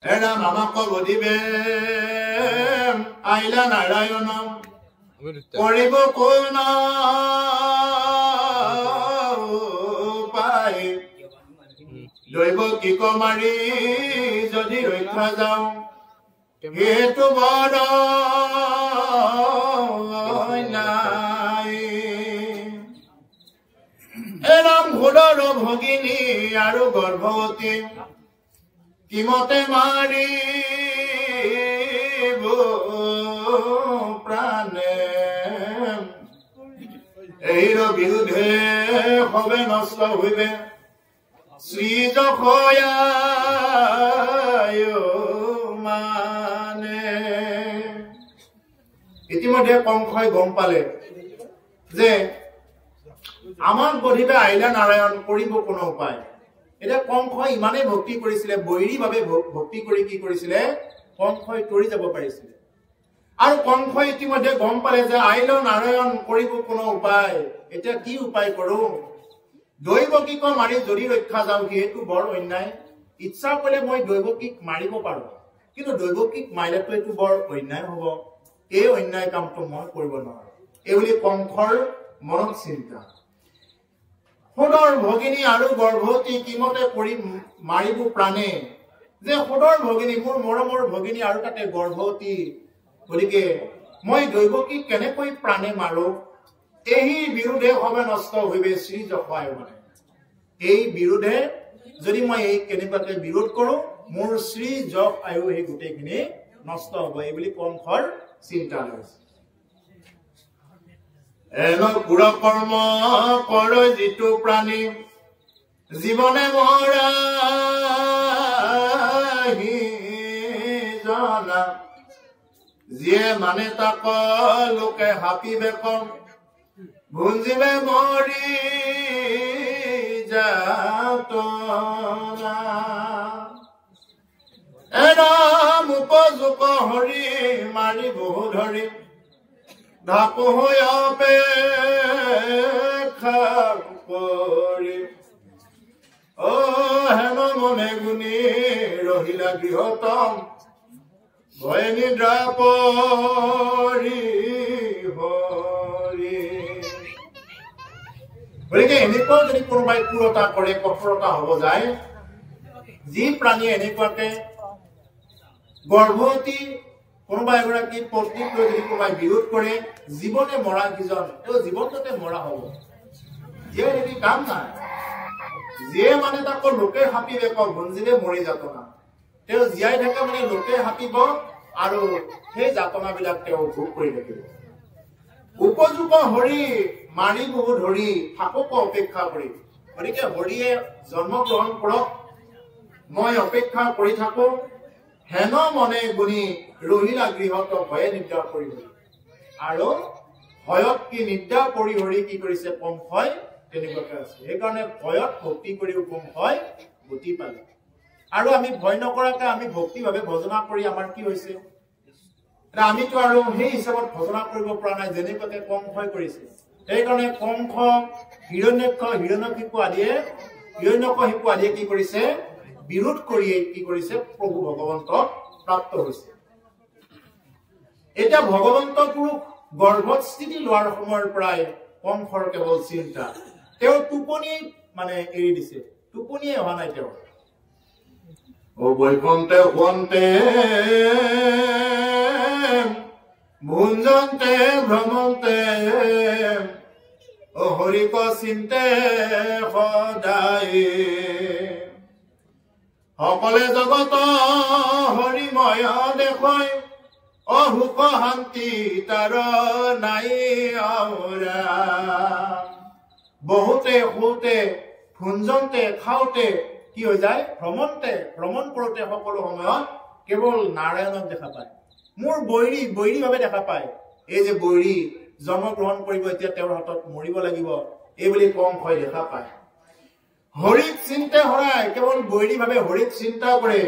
এৰাম আমাকে বলিবে আইলা নাৰায়ণ কৰিব কোন পায় দৈব কি কমাৰি যদি ৰক্ষা যাওঁ হেতু বড় নাই এৰাম ঘোড়ৰ ভগিনী আৰু গৰ্ভৱতী কিমতে মাৰি প্ৰাণে এইৰ বিৰুদ্ধে হবে নষ্ট হইবে শ্ৰী যশয়া মানে ইতিমধ্যে কংসই গম পালে যে আমাক বধিবে আইলা নারায়ণ কৰিব কোনো উপায় এটা কংসই ইমানে ভক্তি কৰিছিলে বৈৰী ভাবে ভক্তি কৰি কি কৰিছিলে কংসই তৰি যাব পাৰিছিলে আৰু কংসই ইতিমধ্যে গম পালে যে আইলা নাৰায়ণ কৰিব কোনো উপায় এটা কি উপায় কৰো দৈৱকীক মাৰি যদি ৰক্ষা যাওঁ হেতু বৰ অন্যায় ইচ্ছা কৰিলে মই দৈৱকীক মাৰিব পাৰো কিন্তু দৈৱকীক মাৰিলেতো এটো বৰ অন্যায় হ'ব এই অন্যায় কামটো মই কৰিব নোৱাৰো এই বুলি কংসৰ মনত চিন্তা সদৰ ভগিনী আৰু গৰ্ভৱতী কিমতে কৰি মাৰিব প্ৰাণে যে সদৰ ভগিনী মোৰ মৰমৰ ভগিনী আৰু তাতে গৰ্ভৱতী গতিকে মই দৈৱকীক কেনেকৈ প্ৰাণে মাৰো এই বিৰুদ্ধে হবে নষ্ট হইবে শ্ৰী যশায় মানে এই বিৰুদ্ধে যদি মই এই কেনেবাকে বিৰোধ কৰো মোৰ শ্ৰী যশ আয়ু এই গোটেইখিনি নষ্ট হ'ব এই বুলি কংসৰ চিন্তা লৈছে এনো পুৰা কৰ্ম কৰে যিটো প্ৰাণী জীৱনে মৰা জনা যিয়ে মানে তাক লোকে হাপিবে কম ভুঞ্জিবে মৰি যাতনা এৰাম উপযোগ হৰি মাৰি বহু ধৰি ঢাকু হৈ অপেক্ষা কৰি অ হেন মনে গুণী ৰহিলা গৃহতম ভয়ে নিদ্ৰা পৰি হৰি গতিকে এনেকুৱা যদি কোনোবাই ক্ৰূৰতা কৰে কঠোৰতা হ'ব যায় যি প্ৰাণীয়ে এনেকুৱাকে গৰ্ভৱতী কোনোবা এগৰাকী পত্নীক লৈ যদি কোনোবাই বিৰোধ কৰে জীৱনে মৰা কিজন তেওঁ জীৱনতে মৰা হ'ব যিয়ে যদি কাম নাই যিয়ে মানে তাক লোকে হাপিবে ক ভুঞ্জিবে মৰি যাতনা তেওঁ জীয়াই থাকে মানে লোকে হাপিব আৰু সেই যাতনাবিলাক তেওঁ ভোগ কৰি থাকিব উপযোগ হৰি মাৰি বহু ধৰি থাকক অপেক্ষা কৰি গতিকে হৰিয়ে জন্ম গ্ৰহণ কৰক মই অপেক্ষা কৰি থাকো হেন মনে গুণী ৰহিলা গৃহত ভয়ে নিদ্ৰা কৰি আৰু ভয়ত কি নিদ্ৰা কৰি হৰি কি কৰিছে কংসই তেনেকুৱাকে আছে সেইকাৰণে ভয়ত ভক্তি কৰিও কংসই গতি পালে আৰু আমি ভয় নকৰাকে আমি ভক্তি ভাৱে ভজনা কৰি আমাৰ কি হৈছে আমিতো আৰু সেই হিচাপত ভজনা কৰিব পৰা নাই যেনেকুৱাকে কংসই কৰিছে সেইকাৰণে কংস হিৰণ্যকশিপু আদিয়ে কি কৰিছে বিৰোধ কৰিয়ে কি কৰিছে প্ৰভু ভগৱন্তক প্ৰাপ্ত হৈছে এটা ভগৱন্ত পুৰুষ গৰ্ভত স্থিতি লোৱাৰ সময়ৰ পৰাই কংসৰ কেৱল চিন্তা তেওঁ টোপনি মানে এৰি দিছে টোপনিয়ে হোৱা নাই তেওঁ ও বৈকুণ্ঠে শুৱন্তে ভুঞ্জন্তে ভ্ৰমন্তে ও হৰিক চিন্তে সদায় সকলে জগত হৰিময় দেখয় অহুক শান্তি তাৰ নাই আউৰা বহুতে শুতে ভুঞ্জন্তে খাওঁতে কি হৈ যায় ভ্ৰমণ কৰোঁতে সকলো সময়ত কেৱল নাৰায়ণক দেখা পায় মোৰ বৈৰী ভাৱে দেখা পায় এই যে বৈৰী জন্মগ্ৰহণ কৰিব এতিয়া তেওঁৰ হাতত মৰিব লাগিব এই বুলি কংসই দেখা পায় হৰিক চিন্তা হৰাই কেৱল বৈৰী ভাৱে হৰিক চিন্তা কৰে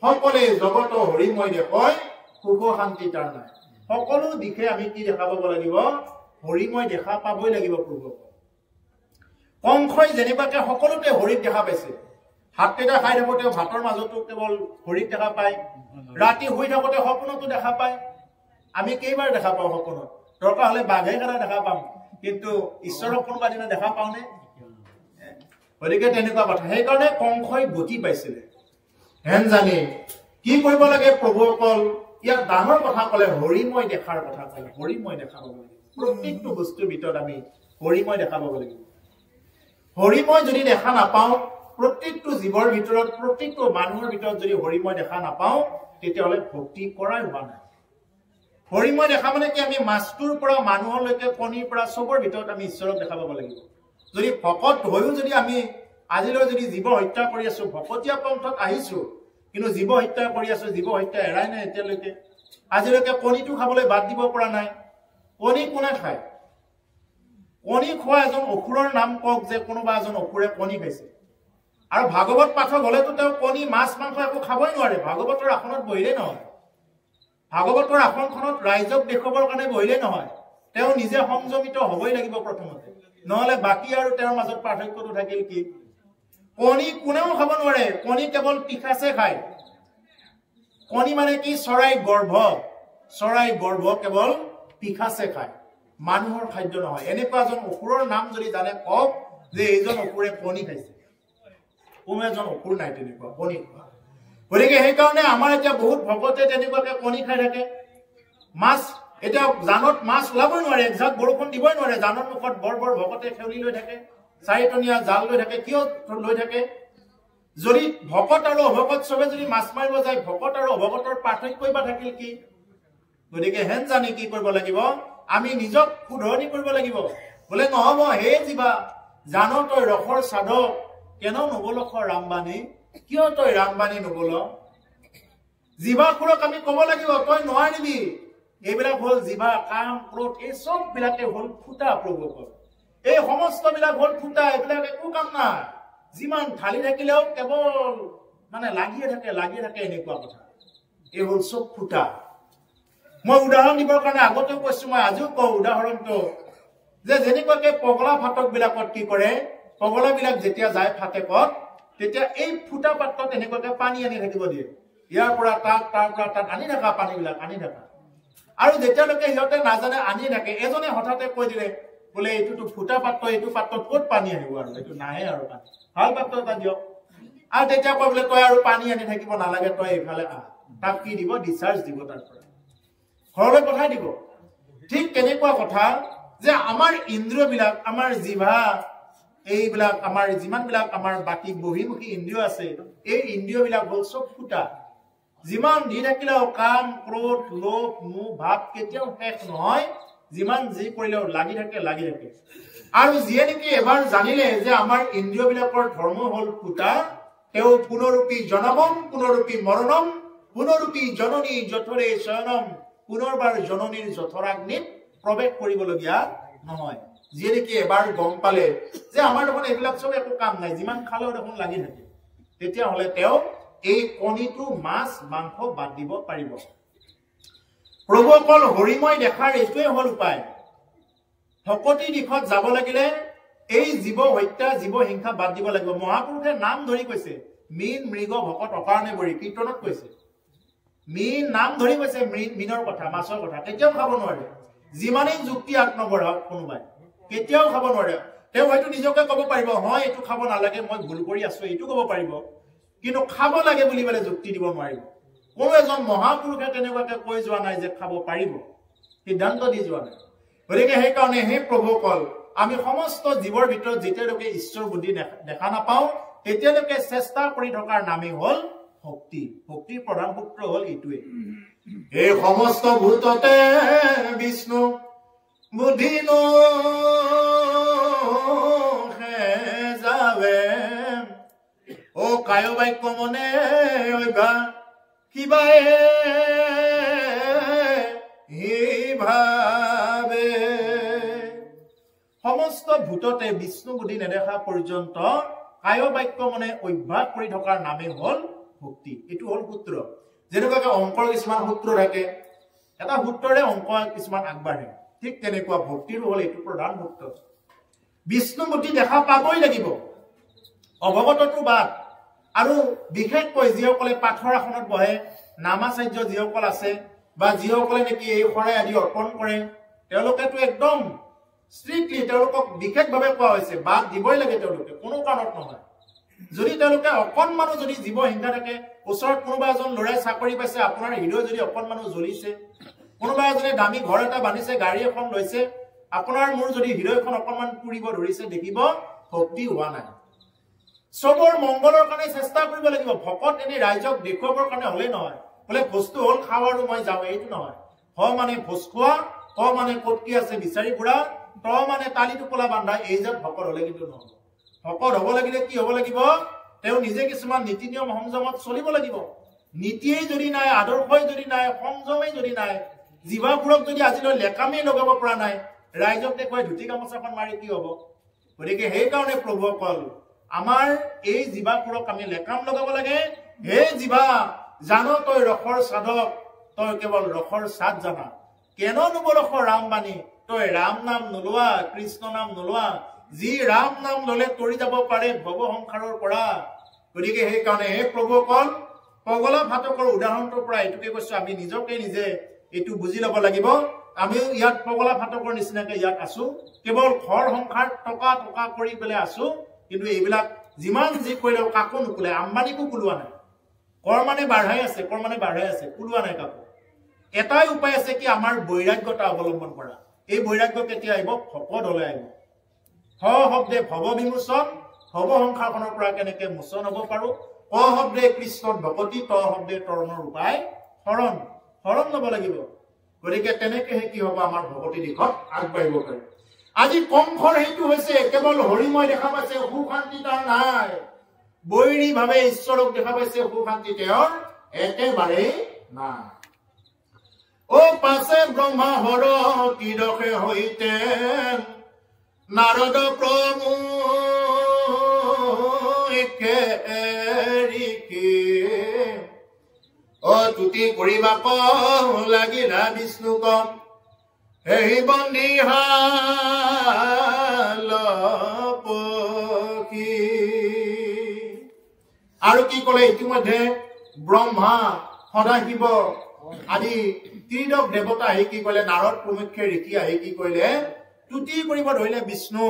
সকলে জগত হৰিময় দেখয় সুখ শান্তি তাৰ নাই সকলো দিশে আমি কি দেখা পাব লাগিব হৰিময় দেখা পাবই লাগিব প্ৰভু কংসই যেনিবাকে সকলোতে হৰিক দেখা পাইছে ভাতকেইটা খাই থাকোঁতে ভাতৰ মাজতো কেৱল হৰিক দেখা পায় ৰাতি শুই থাকোঁতে সপোনতো দেখা পায় আমি কেইবাৰ দেখা পাওঁ সপোনত দৰকাৰ হ'লে বাঘে কাটা দেখা পাম কিন্তু ঈশ্বৰক কোনোবা দিনা দেখা পাওঁনে গতিকে তেনেকুৱা কথা সেইকাৰণে কংসই গতি পাইছিলে হেন জানি কি কৰিব লাগে প্ৰভুসকল ইয়াক ডাঙৰ কথা ক'লে হৰিময় দেখাৰ কথা ক'লে হৰিময় দেখা পাব লাগিব প্ৰত্যেকটো বস্তুৰ ভিতৰত আমি হৰিময় দেখা পাব লাগিব হৰিময় যদি দেখা নাপাওঁ প্ৰত্যেকটো জীৱৰ ভিতৰত প্ৰত্যেকটো মানুহৰ ভিতৰত যদি হৰিময় দেখা নাপাওঁ তেতিয়াহ'লে ভক্তি কৰাই হোৱা নাই হৰিময় দেখা মানে কি আমি মাছটোৰ পৰা মানুহলৈকে কণীৰ পৰা চবৰ ভিতৰত আমি ঈশ্বৰক দেখা পাব লাগিব যদি ভকত হৈও যদি আমি আজিলৈ যদি জীৱ হত্যা কৰি আছো ভকতীয়া পন্থত আহিছো কিন্তু জীৱ হত্যা কৰি আছো জীৱ হত্যা এৰাই নাই এতিয়ালৈকে আজিলৈকে কণীটো খাবলৈ বাদ দিব পৰা নাই কণী কোনে খায় কণী খোৱা এজন অসুৰৰ নাম কওক যে কোনোবা এজন অসুৰে কণী খাইছে আৰু ভাগৱত পাঠক হলেতো তেওঁ কণী মাছ মাংস একো খাবই নোৱাৰে ভাগৱতৰ আসনত বহিলে নহয় ভাগৱতৰ আসনখনত ৰাইজক দেখুৱাবৰ কাৰণে বহিলে নহয় তেওঁ নিজে সংযমিত হ'বই লাগিব প্ৰথমতে নহলে বাকি আৰু তেওঁৰ মাজত পাৰ্থক্যটো থাকিল কি কণী কোনেও খাব নোৱাৰে কণী কেৱল পিখাচে খায় কণী মানে কি চৰাই গৰ্ভ কেৱল পিখাচে খায় মানুহৰ খাদ্য নহয় এনেকুৱা এজন অসুৰৰ নাম যদি জানে কওক যে এইজন অসুৰে কণী খাইছে কোনো এজন অসুৰ নাই তেনেকুৱা কণী খোৱা গতিকে সেইকাৰণে আমাৰ এতিয়া বহুত ভকতে তেনেকুৱাকে কণী খাই থাকে মাছ এতিয়া জানত মাছ ওলাবই নোৱাৰে একজাক বৰষুণ দিবই নোৱাৰে জানৰ মুখত বৰ ভকতে খেউলি লৈ থাকে চাৰিটনীয়া জাল লৈ থাকে কিয় লৈ থাকে যদি ভকত আৰু অভকত চবে যদি মাছ মাৰিব যায় ভকত আৰু অভকতৰ পাৰ্থক্যই বা থাকিল কি গতিকে হেন জানি কি কৰিব লাগিব আমি নিজক শুধৰণি কৰিব লাগিব বোলে নহব হে জীৱা জানো তই ৰসৰ সাধক কেন নবলখ ৰামবাণী কিয় তই ৰামবাণী নবল জীৱাসুৰক আমি ক'ব লাগিব তই নোৱাৰিবি এইবিলাক হ'ল জীৱা কাম ক্ৰোধ এই চব বিলাকে হ'ল ফুটা প্ৰভুসকল এই সমস্ত বিলাক হ'ল ফুটা এইবিলাক একো কাম নাই যিমান ঢালি থাকিলেও কেৱল মানে লাগিয়ে থাকে এনেকুৱা কথা এই হ'ল চব ফুটা মই উদাহৰণ দিবৰ কাৰণে আগতেও কৈছো মই আজিও কওঁ উদাহৰণটো যে যেনেকুৱাকে পগলা ফাটক বিলাকত কি কৰে পগলা বিলাক যেতিয়া যায় ফাটেকত তেতিয়া এই ফুটা পাত্ৰত এনেকুৱাকে পানী আনি থাকিব দিয়ে ইয়াৰ পৰা তাত তাৰ পৰা তাত আনি থকা পানীবিলাক আনি থকা আৰু যেতিয়ালৈকে সিহঁতে নাজানে আনি থাকে এজনে হঠাতে কৈ দিলে বোলে এইটোতো ফুটা পাত্ৰ এইটো পাত্ৰত ক'ত পানী আহিব আৰু এইটো নাহে আৰু পানী ভাল পাত্ৰ এটা দিয়ক আৰু তেতিয়া কয় বোলে তই আৰু পানী আনি থাকিব নালাগে তই এইফালে আহ তাক কি দিব ডিচাৰ্জ দিব তাৰ পৰা ঘৰলৈ পঠাই দিব ঠিক তেনেকুৱা কথা যে আমাৰ ইন্দ্ৰিয়বিলাক আমাৰ জিভা এইবিলাক আমাৰ যিমানবিলাক আমাৰ বাকী বহিমুখী ইন্দ্ৰিয় আছে এই ইন্দ্ৰিয়বিলাক হ'ল চব ফুটা যিমান দি থাকিলেও কাম ক্ৰোধ লোভ মোহ ভাৱ কেতিয়াও শেষ নহয় যিমান যি কৰিলেও লাগি থাকে আৰু যিয়ে নেকি এবাৰ জানিলে যে আমাৰ ইন্দ্ৰিয়বিলাকৰ ধৰ্ম হ'ল ফুটা তেওঁ পুনৰূপী জনমম পুনৰূপী মৰণম পুনৰূপী জননী জঠৰে শয়নম পুনৰবাৰ জননীৰ জঠৰাগ্নিত প্ৰৱেশ কৰিবলগীয়া নহয় যিয়ে নেকি এবাৰ গম পালে যে আমাৰ দেখোন এইবিলাক চব একো কাম নাই যিমান খালেও দেখোন লাগি থাকে তেতিয়াহ'লে তেওঁ এই কণীটো মাছ মাংস বাদ দিব পাৰিব প্ৰভুসকল হৰিময় দেখাৰ এইটোৱে হ'ল উপায় ভকতি দিশত যাব লাগিলে এই জীৱ হত্যা জীৱ হিংসা বাদ দিব লাগিব মহাপুৰুষে নাম ধৰি কৈছে মীন মৃগ ভকত অকাৰণে বৰি কীৰ্তনত কৈছে মীন নাম ধৰি কৈছে মীনৰ কথা মাছৰ কথা কেতিয়াও খাব নোৱাৰে যিমানেই যুক্তি আত্মবঢ়াওক কোনোবাই কেতিয়াও খাব নোৱাৰে তেওঁ হয়তো নিজকে ক'ব পাৰিব হয় এইটো খাব নালাগে মই ভুল কৰি আছো এইটো ক'ব পাৰিব কিন্তু খাব লাগে বুলি বলে যুক্তি দিব নোৱাৰিব কোনো এজন মহাপুৰুষে তেনেকুৱাকে কৈ যোৱা নাই যে খাব পাৰিব সিদ্ধান্ত দি যোৱা নাই গতিকে সেইকাৰণে হে প্ৰভুসকল আমি সমস্ত জীৱৰ ভিতৰত যেতিয়ালৈকে ঈশ্বৰ বুদ্ধি দেখা নাপাওঁ তেতিয়ালৈকে চেষ্টা কৰি থকাৰ নামেই হ'ল ভক্তিৰ প্ৰধান সূত্ৰ হ'ল এইটোৱে এই সমস্ত ভূততে বিষ্ণু বুদ্ধি যাবে ও কায় বাক্য মনে অভ্যা কিবাই ভাবে সমস্ত ভূততে বিষ্ণু বুদ্ধি নেদেখা পৰ্যন্ত কায় বাক্য মনে অভ্যাস কৰি থকাৰ নামেই হ'ল ভক্তি এইটো হ'ল সূত্ৰ যেনেকুৱাকে অংকৰ কিছুমান সূত্ৰ থাকে এটা সূত্ৰৰে অংক কিছুমান আগবাঢ়ে ঠিক তেনেকুৱা ভক্তিৰ হ'ল এইটো প্ৰধান সূত্ৰ বিষ্ণু বুদ্ধি দেখা পাবই লাগিব অভগতটো বাদ আৰু বিশেষকৈ যিসকলে পাথৰ আসনত বহে নামাচাৰ্য যিসকল আছে বা যিসকলে নেকি এই শৰাই আদি অৰ্পণ কৰে তেওঁলোকেতো একদম ষ্ট্ৰিক্টলি তেওঁলোকক বিশেষভাৱে কোৱা হৈছে বাদ দিবই লাগে তেওঁলোকে কোনো কাৰণত নহয় যদি তেওঁলোকে অকণমানো যদি জীৱ হিংসা থাকে ওচৰত কোনোবা এজন ল'ৰাই চাকৰি পাইছে আপোনাৰ হৃদয় যদি অকণমানো জ্বলিছে কোনোবা এজনে দামী ঘৰ এটা বান্ধিছে গাড়ী এখন লৈছে আপোনাৰ মোৰ যদি হৃদয়খন অকণমান পুৰিব ধৰিছে দেখিব ভক্তি হোৱা নাই সবৰ মংগলৰ কাৰণে চেষ্টা কৰিব লাগিব ভকত এনে ৰাইজক দেখুৱাবৰ কাৰণে হলে নহয় বলে বস্তু হল খাওঁ আৰু মই যাওঁ এইটো নহয় হ মানে ভোজ খোৱা ক মানে ক'ত কি আছে বিচাৰি ফুৰা ত মানে তালি টোপোলা বান্ধা এই যে ভকত হলে কিন্তু নহব ভকত হ'ব লাগিলে কি হ'ব লাগিব তেওঁ নিজে কিছুমান নীতি নিয়ম সংযমত চলিব লাগিব নীতিয়ে যদি নাই আদৰ্শই যদি নাই সংযমেই যদি নাই জীৱাবোৰক যদি আজিলৈ লেকামেই লগাব পৰা নাই ৰাইজক দেখুৱাই ধুতি গামোচাখন মাৰি কি হ'ব গতিকে সেইকাৰণে প্ৰভুসকল আমাৰ এই জীৱাবোৰক আমি লেকাম লগাব লাগে হে জীৱা জানো তই ৰসৰ সাধক তই কেৱল ৰসৰ সাধ জানা কেন নুবৰস ৰাম বাণী তই ৰাম নাম নোলোৱা কৃষ্ণ নাম নোলোৱা যি ৰাম নাম ললে তৰি যাব পাৰে ভৱ সংসাৰৰ পৰা গতিকে সেইকাৰণে হে প্ৰভুসকল পগলা ভাটকৰ উদাহৰণটোৰ পৰা এইটোকে কৈছো আমি নিজকে নিজে এইটো বুজি ল'ব লাগিব আমিও ইয়াত পগলা ভাটকৰ নিচিনাকে ইয়াত আছো কেৱল ঘৰ সংসাৰ টকা টকা কৰি পেলাই আছো কিন্তু এইবিলাক যিমান যি কৰিলেও কাকো নুকুলে আম্বানীকো কুলোৱা নাই কৰ মানে বাঢ়াই আছে কুলোৱা নাই কাকো এটাই উপায় আছে কি আমাৰ বৈৰাগ্যতা অৱলম্বন কৰা এই বৈৰাগ্য কেতিয়া আহিব ভকত হলে আহিব হ শব্দে ভৱ বিমোচন ভৱ সংসাৰখনৰ পৰা কেনেকে মোচন হ'ব পাৰো ক শব্দে কৃষ্ণৰ ভকতি ত শব্দে তৰণৰ উপায় শৰণ ল'ব লাগিব গতিকে তেনেকেহে কি হ'ব আমাৰ ভকতি দিশত আগবাঢ়িব পাৰি আজি কংসৰ সেইটো হৈছে কেৱল হৰিময় দেখা পাইছে সুশান্তি তাৰ নাই বৈৰী ভাৱে ঈশ্বৰক দেখা পাইছে সুশান্তি তেওঁৰ একেবাৰেই নাই ও পাছে ব্ৰহ্মা হৰ তিৰসে হৈতে নাৰদ প্ৰভু ও তুতি কৰিবা ক লাগিলা বিষ্ণু কম এই বন্দিহাল পখী আৰু কি কলে ইতিমধ্যে ব্ৰহ্মা সদাশিৱ আদি ত্ৰিদশ দেৱতা আহি কি কলে নাৰদ প্ৰমুখ্যে ঋষি আহি কি কৰিলে তুতি কৰিব ধৰিলে বিষ্ণু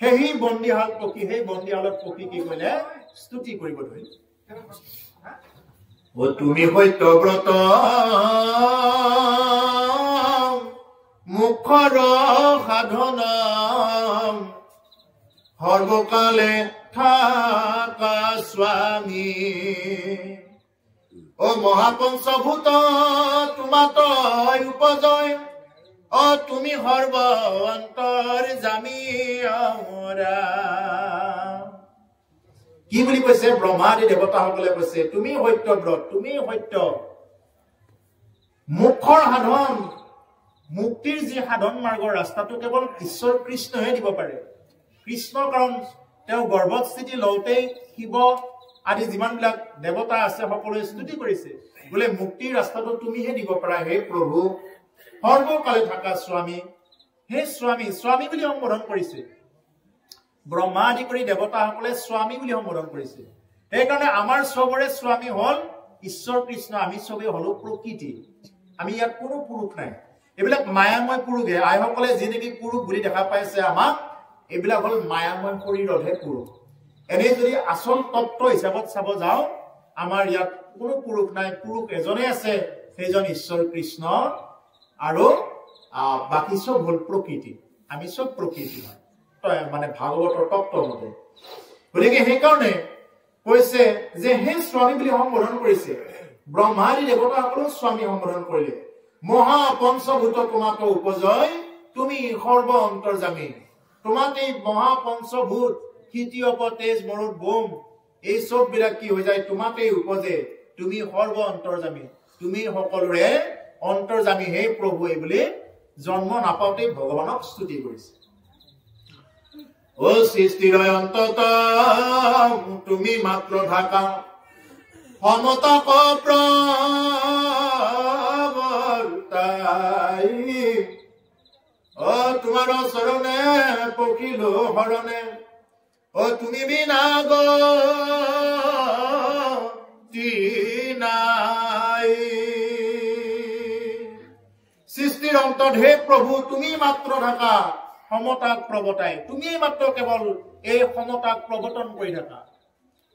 সেই বন্দিহাল পক্ষী সেই বন্দিহালত পক্ষী কি কৰিলে স্তুতি কৰিব ধৰিলে ও তুমি সত্যব্ৰত মুখৰ সাধন সৰ্বকালে থাকা স্বামী ও মহাপঞ্চভূত তোমাতই উপজয় ও তুমি সৰ্ব অন্তৰ জামি কি বুলি কৈছে ব্ৰহ্মাদি দেৱতাসকলে কৈছে তুমি সত্যব্ৰত তুমি সত্য মুখৰ সাধন মুক্তিৰ যি সাধন মাৰ্গৰ ৰাস্তাটো কেৱল ঈশ্বৰ কৃষ্ণহে দিব পাৰে কৃষ্ণ কাৰণ তেওঁ গৰ্ভত স্থিতি লওঁতেই শিৱ আদি যিমানবিলাক দেৱতা আছে সকলোৱে স্তুতি কৰিছে বোলে মুক্তিৰ ৰাস্তাটো তুমিহে দিব পাৰা হে প্ৰভু সৰ্বকালে থকা স্বামী হে স্বামী বুলি সম্বোধন কৰিছে ব্ৰহ্মা আদি কৰি দেৱতাসকলে স্বামী বুলি সম্বোধন কৰিছে সেইকাৰণে আমাৰ চবৰে স্বামী হল ঈশ্বৰ কৃষ্ণ আমি চবেই হলো প্ৰকৃতি আমি ইয়াত কোনো পুৰুষ নাই এইবিলাক মায়াময় পুৰুষে আইসকলে যি নেকি পুৰুষ বুলি দেখা পাইছে আমাক এইবিলাক হল মায়াময় শৰীৰতহে পুৰুষ এনে যদি আচল তত্ত্ব হিচাপত চাব যাওঁ আমাৰ ইয়াত কোনো পুৰুষ নাই পুৰুষ এজনে আছে সেইজন ঈশ্বৰ কৃষ্ণ আৰু বাকি সব হল প্ৰকৃতি আমি সব প্ৰকৃতি হয় মানে ভাগৱতৰ তত্ত্ব মতে গতিকে সেইকাৰণে কৈছে যে সেই স্বামী বুলি সম্বোধন কৰিছে ব্ৰহ্মাদি দেৱতাসকলেও স্বামী সম্বোধন কৰিলে মহা পঞ্চভূত তোমাকে উপজয় তুমি সৰ্ব অন্তৰ্যামী তোমাকে মহা পঞ্চভূত ক্ষিতিয়প তেজ মৰুত বোম এই সব বিলাক কি হৈ যায় তোমাকে উপজে তুমি সৰ্ব অন্তৰ্যামী তুমি সকলোৰে অন্তৰ্যামী হে প্ৰভু এই বুলি জন্ম নাপাওঁতে ভগৱানক স্তুতি কৰিছে ও সৃষ্টিৰ অন্তত তুমি মাত্ৰ ঢাকা সমতক প্ৰৱৰ্তাই ও তোমাৰ চৰণে পখিলো হৰণে ও তুমি বিনা সৃষ্টি নাই সৃষ্টিৰ অন্তত হে প্ৰভু তুমি মাত্ৰ থাকা সমতাক প্ৰৱৰ্তাই তুমি মাত্ৰ কেৱল এই সমতাক প্ৰৱৰ্তন কৰি থাকা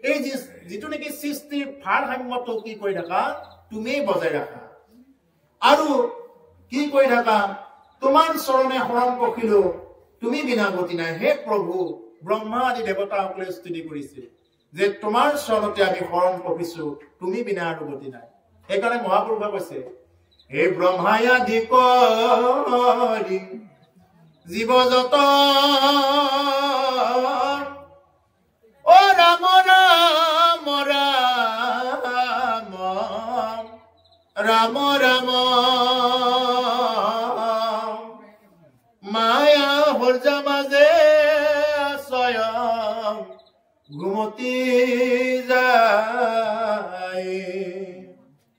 এই যিটো নেকি সৃষ্টিৰ ভাৰসাম্যটো কি কৰি থাকা তুমি বজাই ৰাখা আৰু কি কৰি থাকা তোমাৰ চৰণে শৰণ পখিলো তুমি বিনা গতি নাই হে প্ৰভু ব্ৰহ্মা আদি দেৱতাসকলে স্তুতি কৰিছে যে তোমাৰ চৰণতে আমি শৰণ পখিছো তুমি বিনা আৰু গতি নাই সেইকাৰণে মহাপুৰুষে কৈছে হে ব্ৰহ্মাই আদি কৰি জীৱ যত ও ৰাম ৰাম ৰাম ৰাম ৰাম মায়া হৰ্জা মাজে স্বয়ং ঘুমতি যায়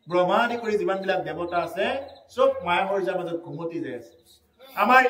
ব্ৰহ্মা আদি কৰি যিমানবিলাক দেৱতা আছে চব মায়া হৰ্জাৰ মাজত ঘুমতি যায় আছে আমাৰ